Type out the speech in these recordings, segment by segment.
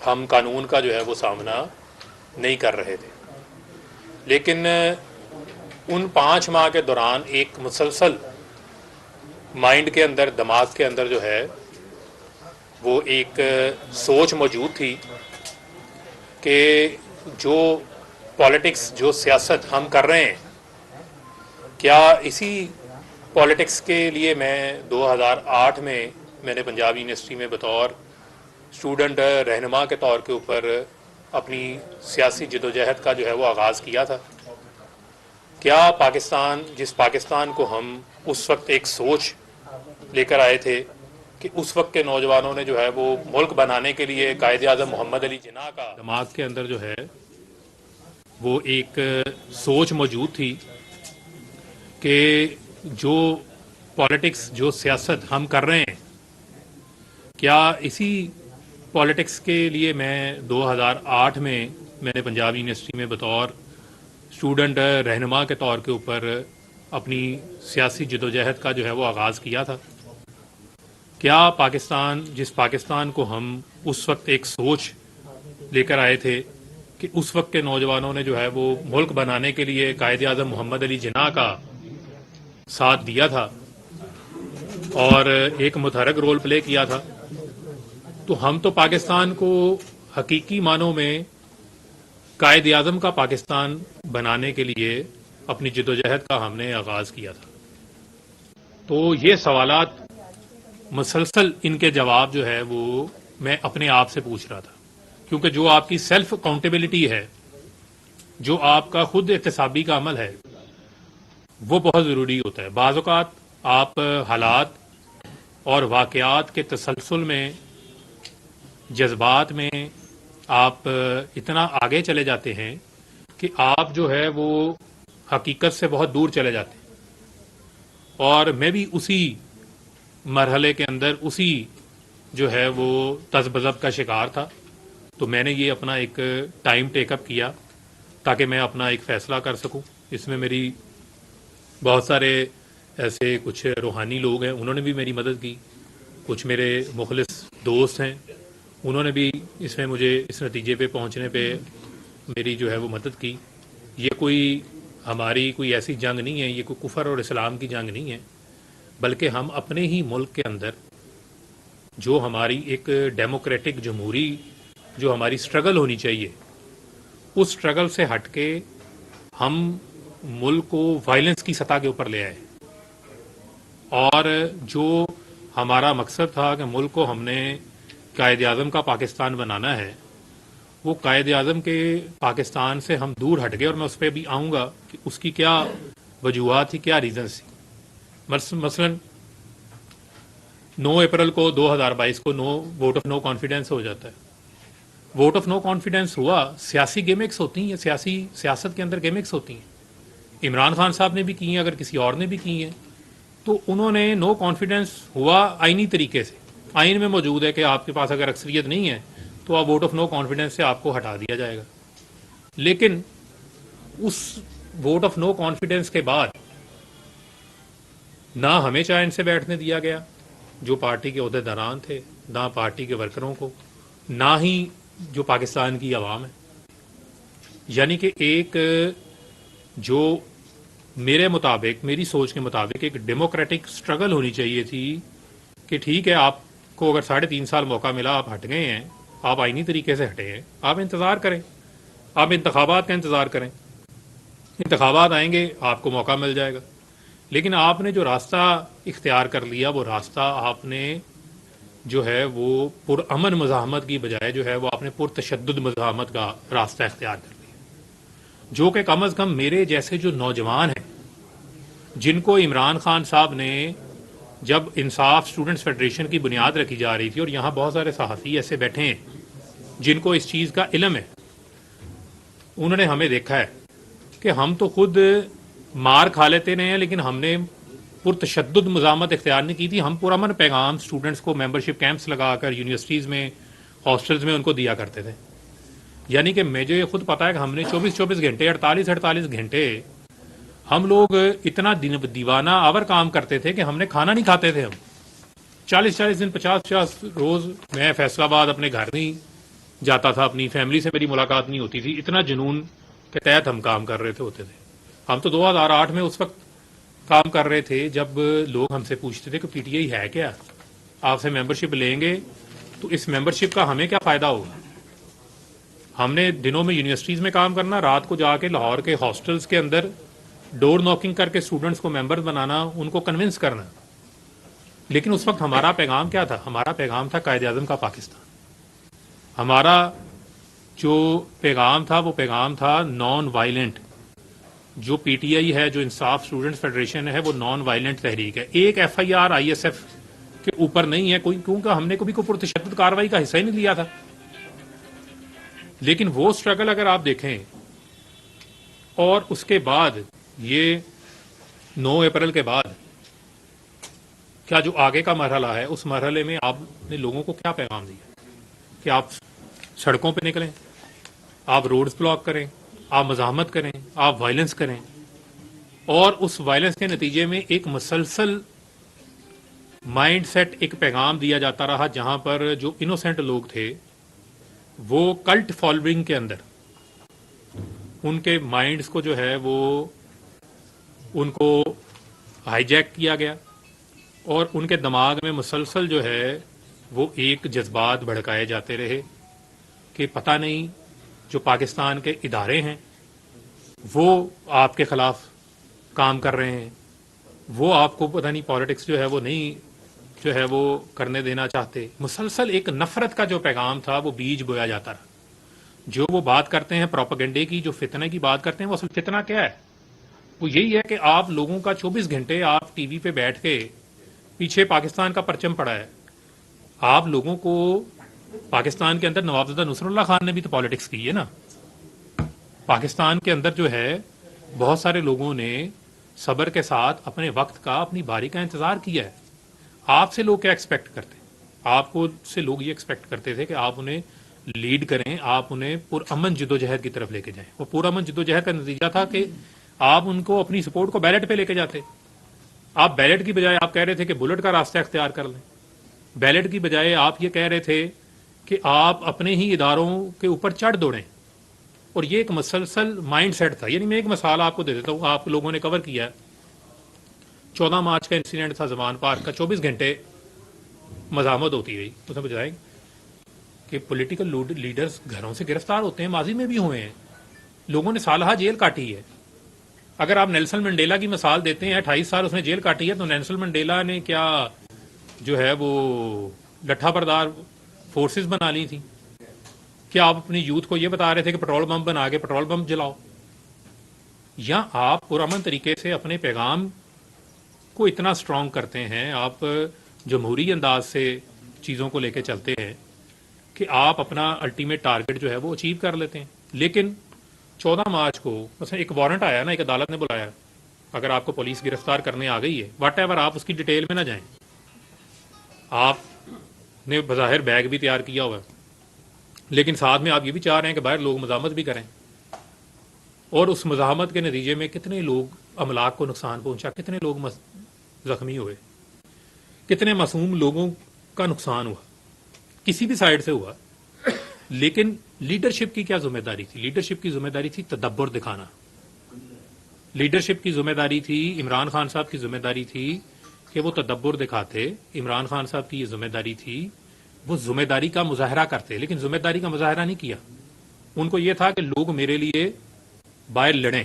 ہم قانون کا جو ہے وہ سامنا نہیں کر رہے تھے، لیکن ان 5 ماہ کے دوران ایک مسلسل مائنڈ کے اندر، دماغ کے اندر جو ہے وہ ایک سوچ موجود تھی کہ جو پالیٹکس، جو سیاست ہم کر رہے ہیں، کیا اسی پالیٹکس کے لیے میں 2008 میں نے پنجاب یونیورسٹی میں بطور اسٹوڈنٹ رہنما کے طور کے اوپر اپنی سیاسی جدوجہد کا جو ہے وہ آغاز کیا تھا؟ کیا پاکستان، جس پاکستان کو ہم اس وقت ایک سوچ لے کر آئے تھے کہ اس وقت کے نوجوانوں نے جو ہے وہ ملک بنانے کے لیے قائد اعظم محمد علی جناح کا دماغ کے اندر جو ہے وہ ایک سوچ موجود تھی کہ جو پالیٹکس، جو سیاست ہم کر رہے ہیں، کیا اسی پالیٹکس کے لیے میں 2008 میں نے پنجاب یونیورسٹی میں بطور اسٹوڈنٹ رہنما کے طور کے اوپر اپنی سیاسی جدوجہد کا جو ہے وہ آغاز کیا تھا؟ کیا پاکستان، جس پاکستان کو ہم اس وقت ایک سوچ لے کر آئے تھے کہ اس وقت کے نوجوانوں نے جو ہے وہ ملک بنانے کے لیے قائد اعظم محمد علی جناح کا ساتھ دیا تھا اور ایک متحرک رول پلے کیا تھا، تو ہم تو پاکستان کو حقیقی معنوں میں قائد اعظم کا پاکستان بنانے کے لیے اپنی جدوجہد کا ہم نے آغاز کیا تھا۔ تو یہ سوالات مسلسل، ان کے جواب جو ہے وہ میں اپنے آپ سے پوچھ رہا تھا، کیونکہ جو آپ کی سیلف اکاؤنٹیبلٹی ہے، جو آپ کا خود احتسابی کا عمل ہے، وہ بہت ضروری ہوتا ہے۔ بعض اوقات آپ حالات اور واقعات کے تسلسل میں، جذبات میں آپ اتنا آگے چلے جاتے ہیں کہ آپ جو ہے وہ حقیقت سے بہت دور چلے جاتے ہیں، اور میں بھی اسی مرحلے کے اندر، اسی جو ہے وہ تذبذب کا شکار تھا۔ تو میں نے یہ اپنا ایک ٹائم ٹیک اپ کیا تاکہ میں اپنا ایک فیصلہ کر سکوں۔ اس میں میری بہت سارے ایسے کچھ روحانی لوگ ہیں، انہوں نے بھی میری مدد کی، کچھ میرے مخلص دوست ہیں، انہوں نے بھی اس میں مجھے اس نتیجے پہ پہنچنے پہ میری جو ہے وہ مدد کی۔ یہ کوئی ہماری کوئی ایسی جنگ نہیں ہے، یہ کوئی کفر اور اسلام کی جنگ نہیں ہے، بلکہ ہم اپنے ہی ملک کے اندر جو ہماری ایک ڈیموکریٹک جمہوری جو ہماری سٹرگل ہونی چاہیے، اس سٹرگل سے ہٹ کے ہم ملک کو وائلنس کی سطح کے اوپر لے آئے، اور جو ہمارا مقصد تھا کہ ملک کو ہم نے قائد اعظم کا پاکستان بنانا ہے، وہ قائد اعظم کے پاکستان سے ہم دور ہٹ گئے، اور میں اس پہ بھی آؤں گا کہ اس کی کیا وجوہات تھی، کیا ریزنس تھی۔ مثلا 9 اپریل کو 2022 کو ووٹ آف نو کانفیڈنس ہو جاتا ہے۔ ووٹ آف نو کانفیڈنس ہوا، سیاسی گیمکس ہوتی ہیں، سیاست کے اندر گیمکس ہوتی ہیں، عمران خان صاحب نے بھی کی ہیں، اگر کسی اور نے بھی کی ہیں، تو انہوں نے نو کانفیڈنس ہوا آئینی طریقے سے، آئین میں موجود ہے کہ آپ کے پاس اگر اکثریت نہیں ہے تو آپ ووٹ آف نو کانفیڈنس سے آپ کو ہٹا دیا جائے گا۔ لیکن اس ووٹ آف نو کانفیڈنس کے بعد نہ ہمیں چین سے بیٹھنے دیا گیا جو پارٹی کے عہدیداران تھے، نہ پارٹی کے ورکروں کو، نہ ہی جو پاکستان کی عوام ہے۔ یعنی کہ ایک جو میرے مطابق، میری سوچ کے مطابق ایک ڈیموکریٹک سٹرگل ہونی چاہیے تھی کہ ٹھیک ہے، آپ کو اگر 3.5 سال موقع ملا، آپ ہٹ گئے ہیں، آپ آئینی طریقے سے ہٹے ہیں، آپ انتظار کریں، آپ انتخابات کا انتظار کریں، انتخابات آئیں گے، آپ کو موقع مل جائے گا۔ لیکن آپ نے جو راستہ اختیار کر لیا، وہ راستہ آپ نے جو ہے وہ پرامن مزاحمت کی بجائے جو ہے وہ آپ نے پرتشدد مزاحمت کا راستہ اختیار کر لیا، جو کہ کم از کم میرے جیسے جو نوجوان ہیں، جن کو عمران خان صاحب نے، جب انصاف اسٹوڈنٹس فیڈریشن کی بنیاد رکھی جا رہی تھی، اور یہاں بہت سارے صحافی ایسے بیٹھے ہیں جن کو اس چیز کا علم ہے، انہوں نے ہمیں دیکھا ہے کہ ہم تو خود مار کھا لیتے رہے ہیں، لیکن ہم نے پرتشدد مزاحمت اختیار نہیں کی تھی۔ ہم پرامن پیغام اسٹوڈنٹس کو ممبرشپ کیمپس لگا کر یونیورسٹیز میں، ہاسٹلز میں ان کو دیا کرتے تھے۔ یعنی کہ مجھے یہ خود پتا ہے کہ ہم نے 24 گھنٹے، 48 گھنٹے ہم لوگ اتنا دیوانہ آور کام کرتے تھے کہ ہم نے کھانا نہیں کھاتے تھے۔ ہم 40 دن، 50 روز میں فیصل آباد اپنے گھر نہیں جاتا تھا, اپنی فیملی سے میری ملاقات نہیں ہوتی تھی. اتنا جنون کے تحت ہم کام کر رہے ہوتے تھے. ہم تو 2008 میں اس وقت کام کر رہے تھے جب لوگ ہم سے پوچھتے تھے کہ پی ٹی آئی ہے کیا, آپ سے ممبرشپ لیں گے تو اس ممبرشپ کا ہمیں کیا فائدہ ہوگا. ہم نے دنوں میں یونیورسٹیز میں کام کرنا, رات کو جا کے لاہور کے ہاسٹلز کے اندر ڈور ناکنگ کر کے اسٹوڈنٹس کو ممبر بنانا, ان کو کنونس کرنا. لیکن اس وقت ہمارا پیغام کیا تھا؟ ہمارا پیغام تھا قائد اعظم کا پاکستان. ہمارا جو پیغام تھا وہ پیغام تھا نان وائلنٹ. جو پی ٹی آئی ہے, جو انصاف اسٹوڈنٹس فیڈریشن ہے, وہ نان وائلنٹ تحریک ہے. ایک F I R I S F کے اوپر نہیں ہے کوئی, کیونکہ ہم نے کبھی کوئی پرتشدد کارروائی کا حصہ ہی نہیں لیا تھا. لیکن وہ اسٹرگل اگر آپ دیکھیں, اور اس کے بعد یہ 9 اپریل کے بعد کیا جو آگے کا مرحلہ ہے, اس مرحلے میں آپ نے لوگوں کو کیا پیغام دیا کہ آپ سڑکوں پہ نکلیں, آپ روڈز بلاک کریں, آپ مزاحمت کریں, آپ وائلنس کریں. اور اس وائلنس کے نتیجے میں ایک مسلسل مائنڈ سیٹ, ایک پیغام دیا جاتا رہا, جہاں پر جو انوسینٹ لوگ تھے وہ کلٹ فالوئنگ کے اندر ان کے مائنڈز کو جو ہے وہ ان کو ہائی جیک کیا گیا, اور ان کے دماغ میں مسلسل جو ہے وہ ایک جذبات بھڑکائے جاتے رہے کہ پتہ نہیں جو پاکستان کے ادارے ہیں وہ آپ کے خلاف کام کر رہے ہیں, وہ آپ کو پتہ نہیں پالیٹکس جو ہے وہ نہیں جو ہے وہ کرنے دینا چاہتے. مسلسل ایک نفرت کا جو پیغام تھا وہ بیج بویا جاتا رہا. جو وہ بات کرتے ہیں پروپیگنڈے کی, جو فتنے کی بات کرتے ہیں, وہ اصل فتنہ کیا ہے؟ وہ یہی ہے کہ آپ لوگوں کا 24 گھنٹے آپ ٹی وی پہ بیٹھ کے پیچھے پاکستان کا پرچم پڑا ہے. آپ لوگوں کو پاکستان کے اندر نوابزادہ نصر اللہ خان نے بھی تو پالیٹکس کی ہے نا. پاکستان کے اندر جو ہے بہت سارے لوگوں نے صبر کے ساتھ اپنے وقت کا, اپنی باری کا انتظار کیا ہے. آپ سے لوگ کیا ایکسپیکٹ کرتے ہیں؟ آپ کو سے لوگ یہ ایکسپیکٹ کرتے تھے کہ آپ انہیں لیڈ کریں, آپ انہیں پرامن جدوجہد کی طرف لے کے جائیں. وہ پرامن جدوجہد کا نتیجہ تھا کہ آپ ان کو اپنی سپورٹ کو بیلٹ پہ لے کے جاتے. آپ بیلٹ کی بجائے آپ کہہ رہے تھے کہ بلٹ کا راستہ اختیار کر لیں. بیلٹ کی بجائے آپ یہ کہہ رہے تھے کہ آپ اپنے ہی اداروں کے اوپر چڑھ دوڑیں. اور یہ ایک مسلسل مائنڈ سیٹ تھا. یعنی میں ایک مثال آپ کو دے دیتا ہوں, آپ لوگوں نے کور کیا ہے. 14 مارچ کا انسیڈنٹ تھا زمان پارک کا, 24 گھنٹے مزاحمت ہوتی رہی. اس میں بجائے کہ پولیٹیکل لیڈرز گھروں سے گرفتار ہوتے ہیں, ماضی میں بھی ہوئے ہیں, لوگوں نے سالہ جیل کاٹی ہے. اگر آپ نیلسن منڈیلا کی مثال دیتے ہیں, 28 سال اس نے جیل کاٹی ہے, تو نیلسن منڈیلا نے کیا جو ہے وہ لٹھا بردار فورسز بنا لی تھی؟ کیا آپ اپنی یوتھ کو یہ بتا رہے تھے کہ پٹرول بم بنا کے پٹرول بم جلاؤ؟ یا آپ پرامن طریقے سے اپنے پیغام کو اتنا اسٹرانگ کرتے ہیں, آپ جمہوری انداز سے چیزوں کو لے کے چلتے ہیں کہ آپ اپنا الٹیمیٹ ٹارگٹ جو ہے وہ اچیو کر لیتے ہیں. لیکن 14 مارچ کو مثلا ایک وارنٹ آیا نا, ایک عدالت نے بلایا, اگر آپ کو پولیس گرفتار کرنے آ گئی ہے واٹ ایور, آپ اس کی ڈیٹیل میں نہ جائیں. آپ نے بظاہر بیگ بھی تیار کیا ہوا ہے, لیکن ساتھ میں آپ یہ بھی چاہ رہے ہیں کہ باہر لوگ مزاحمت بھی کریں. اور اس مزاحمت کے نتیجے میں کتنے لوگ املاک کو نقصان پہنچا, کتنے لوگ زخمی ہوئے, کتنے معصوم لوگوں کا نقصان ہوا, کسی بھی سائڈ سے ہوا. لیکن لیڈرشپ کی کیا ذمہ داری تھی؟ لیڈرشپ کی ذمہ داری تھی تدبر دکھانا. لیڈرشپ کی ذمہ داری تھی, عمران خان صاحب کی ذمہ داری تھی کہ وہ تدبر دکھاتے. عمران خان صاحب کی یہ ذمہ داری تھی, وہ ذمہ داری کا مظاہرہ کرتے, لیکن ذمہ داری کا مظاہرہ نہیں کیا. ان کو یہ تھا کہ لوگ میرے لیے باہر لڑیں.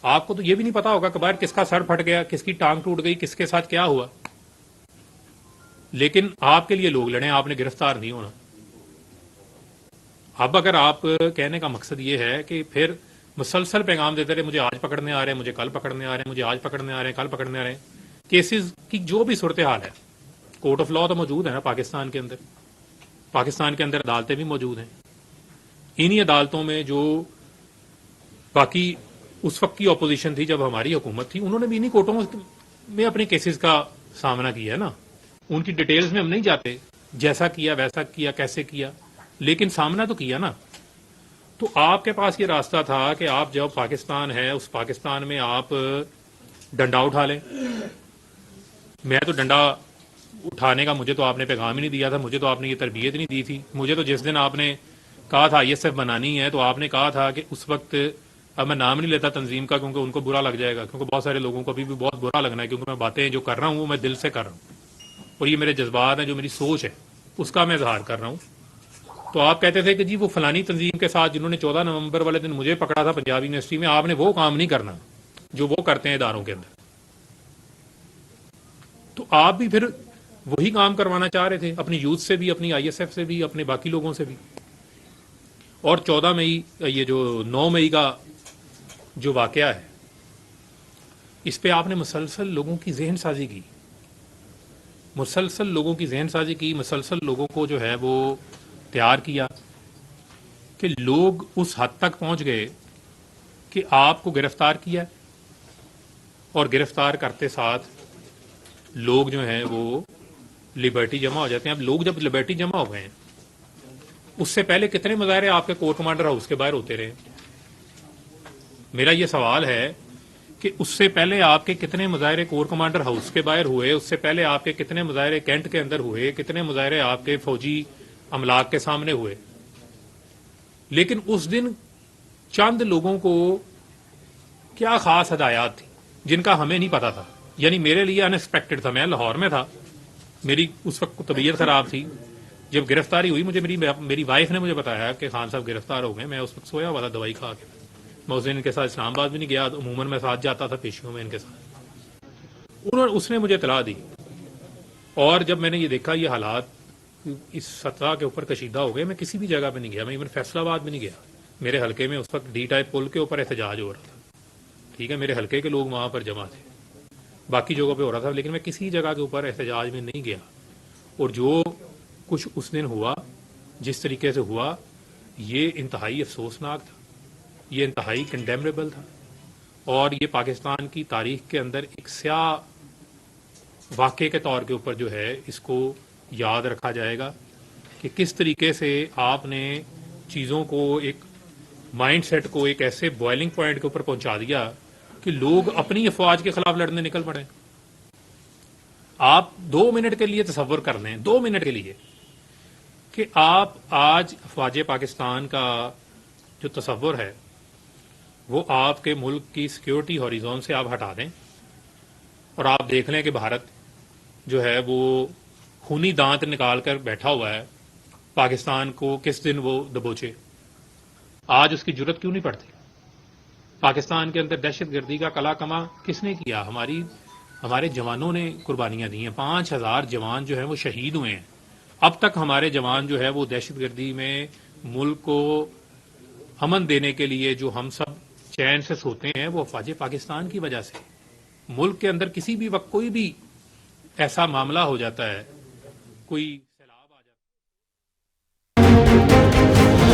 آپ کو تو یہ بھی نہیں پتا ہوگا کہ باہر کس کا سر پھٹ گیا, کس کی ٹانگ ٹوٹ گئی, کس کے ساتھ کیا ہوا, لیکن آپ کے لیے لوگ لڑیں, آپ نے گرفتار نہیں ہونا. اب اگر آپ کہنے کا مقصد یہ ہے کہ پھر مسلسل پیغام دیتے رہے, مجھے آج پکڑنے آ رہے ہیں, مجھے کل پکڑنے آ رہے ہیں, مجھے آج پکڑنے آ رہے ہیں, کل پکڑنے آ رہے ہیں. کیسز کی جو بھی صورتحال ہے, کورٹ آف لا تو موجود ہے نا پاکستان کے اندر, پاکستان کے اندر عدالتیں بھی موجود ہیں. انہی عدالتوں میں جو باقی اس وقت کی اپوزیشن تھی جب ہماری حکومت تھی, انہوں نے بھی انہی کورٹوں میں اپنے کیسز کا سامنا کیا ہے نا. ان کی ڈیٹیلز میں ہم نہیں جاتے, جیسا کیا ویسا کیا کیسے کیا, لیکن سامنا تو کیا نا. تو آپ کے پاس یہ راستہ تھا کہ آپ جب پاکستان ہے, اس پاکستان میں آپ ڈنڈا اٹھا لیں. میں تو ڈنڈا اٹھانے کا مجھے تو آپ نے پیغام ہی نہیں دیا تھا, مجھے تو آپ نے یہ تربیت نہیں دی تھی. مجھے تو جس دن آپ نے کہا تھا ISF بنانی ہے تو آپ نے کہا تھا کہ اس وقت, اب میں نام نہیں لیتا تنظیم کا کیونکہ ان کو برا لگ جائے گا, کیونکہ بہت سارے لوگوں کو ابھی بھی بہت برا لگنا ہے, کیونکہ میں باتیں جو کر رہا ہوں وہ میں دل سے کر رہا ہوں اور یہ میرے جذبات ہیں, جو میری سوچ ہے اس کا میں اظہار کر رہا ہوں. تو آپ کہتے تھے کہ جی وہ فلانی تنظیم کے ساتھ جنہوں نے 14 نومبر والے دن مجھے پکڑا تھا پنجاب یونیورسٹی میں, آپ نے وہ کام نہیں کرنا جو وہ کرتے ہیں اداروں کے اندر. تو آپ بھی پھر وہی کام کروانا چاہ رہے تھے اپنی یوتھ سے بھی, اپنی ISF سے بھی, اپنے باقی لوگوں سے بھی. اور 14 مئی, یہ جو 9 مئی کا جو واقعہ ہے, اس پہ آپ نے مسلسل لوگوں کی ذہن سازی کی, مسلسل لوگوں کی ذہن سازی کی, مسلسل لوگوں کو جو ہے وہ تیار کیا کہ لوگ اس حد تک پہنچ گئے کہ آپ کو گرفتار کیا, اور گرفتار کرتے ساتھ لوگ جو ہیں وہ لبرٹی جمع ہو جاتے ہیں. اب لوگ جب لبرٹی جمع ہو گئے ہیں, اس سے پہلے کتنے مظاہرے آپ کے کور کمانڈر ہاؤس کے باہر ہوتے رہے؟ میرا یہ سوال ہے کہ اس سے پہلے آپ کے کتنے مظاہرے کور کمانڈر ہاؤس کے باہر ہوئے, اس سے پہلے آپ کے کتنے مظاہرے کینٹ کے اندر ہوئے, کتنے مظاہرے آپ کے فوجی املاک کے سامنے ہوئے. لیکن اس دن چند لوگوں کو کیا خاص ہدایات تھی جن کا ہمیں نہیں پتا تھا, یعنی میرے لیے ان ایکسپیکٹڈ تھا. میں لاہور میں تھا, میری اس وقت طبیعت خراب تھی, جب گرفتاری ہوئی مجھے میری وائف نے مجھے بتایا کہ خان صاحب گرفتار ہو گئے. میں اس وقت سویا ہوا تھا دوائی کھا کے, میں اس دن ان کے ساتھ اسلام آباد بھی نہیں گیا, عموماً میں ساتھ جاتا تھا پیشیوں میں ان کے ساتھ. اس نے مجھے اطلاع دی, اور جب میں نے یہ دیکھا یہ حالات اس سطح کے اوپر کشیدہ ہو گئے, میں کسی بھی جگہ پہ نہیں گیا, میں ایون فیصلہ آباد بھی نہیں گیا. میرے حلقے میں اس وقت ڈی ٹائپ پل کے اوپر احتجاج ہو رہا تھا, ٹھیک ہے, میرے حلقے کے لوگ وہاں پر جمع تھے, باقی جگہوں پہ ہو رہا تھا, لیکن میں کسی جگہ کے اوپر احتجاج میں نہیں گیا. اور جو کچھ اس دن ہوا, جس طریقے سے ہوا, یہ انتہائی افسوسناک تھا, یہ انتہائی کنڈیمنیبل تھا, اور یہ پاکستان کی تاریخ کے اندر ایک سیاہ واقعے کے طور کے اوپر جو ہے اس کو یاد رکھا جائے گا کہ کس طریقے سے آپ نے چیزوں کو, ایک مائنڈ سیٹ کو ایک ایسے بوائلنگ پوائنٹ کے اوپر پہنچا دیا کہ لوگ اپنی افواج کے خلاف لڑنے نکل پڑے. آپ 2 منٹ کے لیے تصور کر لیں, 2 منٹ کے لیے, کہ آپ آج افواج پاکستان کا جو تصور ہے وہ آپ کے ملک کی سیکیورٹی ہاریزون سے آپ ہٹا دیں, اور آپ دیکھ لیں کہ بھارت جو ہے وہ خونی دانت نکال کر بیٹھا ہوا ہے, پاکستان کو کس دن وہ دبوچے. آج اس کی جرت کیوں نہیں پڑتی؟ پاکستان کے اندر دہشت گردی کا کلا کما کس نے کیا؟ ہمارے جوانوں نے قربانیاں دی ہیں. 5000 جوان جو ہیں وہ شہید ہوئے ہیں. اب تک ہمارے جوان جو ہے وہ دہشت گردی میں ملک کو امن دینے کے لیے جو ہم سب چین سے سوتے ہیں وہ افواج پاکستان کی وجہ سے. ملک کے اندر کسی بھی وقت کوئی بھی ایسا معاملہ ہو جاتا ہے, کوئی